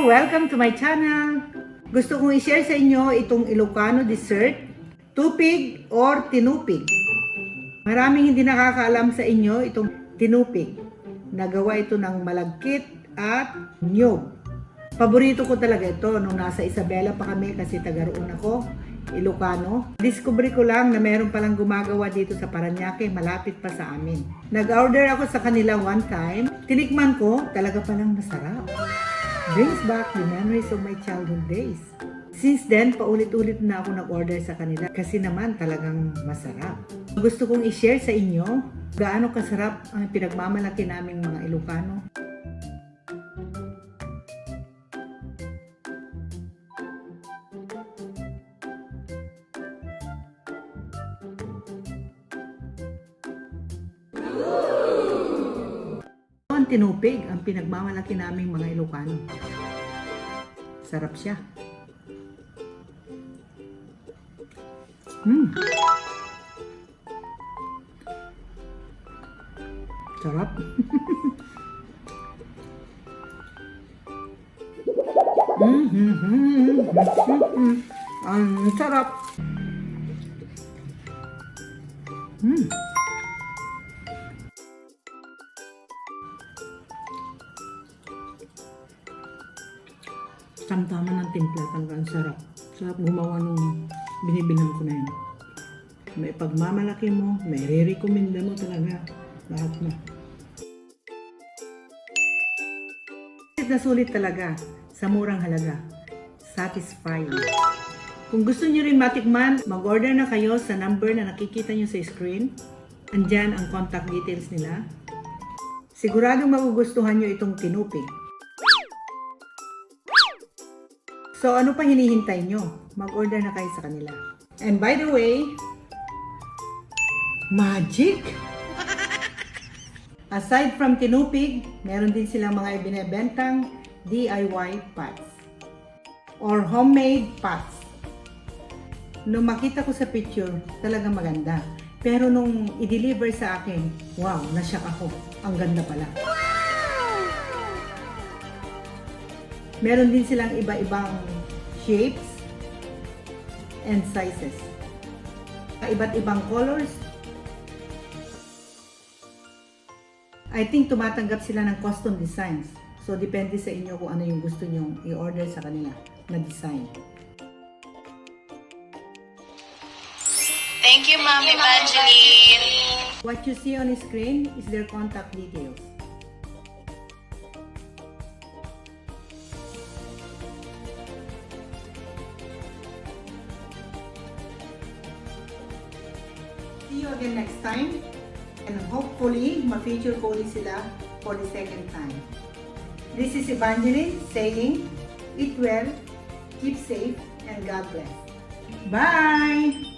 Welcome to my channel! Gusto kong i-share sa inyo itong Ilocano dessert, tupig or tinupig. Maraming hindi nakakaalam sa inyo itong tinupig. Nagawa ito ng malagkit at niyog. Paborito ko talaga ito nung nasa Isabela pa kami kasi taga roon ako, Ilocano. Discovery ko lang na meron palang gumagawa dito sa Parañaque, malapit pa sa amin. Nag-order ako sa kanila one time. Tinikman ko, talaga palang masarap. Brings back the memories of my childhood days. Since then, paulit-ulit na ako nag-order sa kanila kasi naman talagang masarap. Gusto kong i-share sa inyo gaano kasarap ang pinagmamalaki naming mga Ilocano. Ang tinupig ang pinagmamalaki naming mga Ilocano. Sarap siya. Sarap. Ang sarap. Tamtama ng timpla, talagang sarap. Sarap gumawa nung binibilang ko na yun. May pagmamalaki mo, may re-recommenda mo talaga. Lahat na. Sulit talaga sa murang halaga. Satisfying. Kung gusto niyo rin matikman, mag-order na kayo sa number na nakikita niyo sa screen. Andyan ang contact details nila. Siguradong magugustuhan niyo itong tinupig. So, ano pa hinihintay nyo? Mag-order na kayo sa kanila. And by the way, magic! Aside from tinupig, meron din silang mga ibinebentang DIY pots or homemade pots. Nung makita ko sa picture, talagang maganda. Pero nung i-deliver sa akin, wow, nasyak ako. Ang ganda pala. Meron din silang iba-ibang shapes and sizes. Iba't ibang colors. I think tumatanggap sila ng custom designs. So, depende sa inyo kung ano yung gusto nyong i-order sa kanila na design. Thank you, Ma'am Evangeline. What you see on the screen is their contact details. See you again next time, and hopefully ma-feature ko ulit sila for the second time. This is Evangeline saying, eat well, keep safe, and God bless. Bye!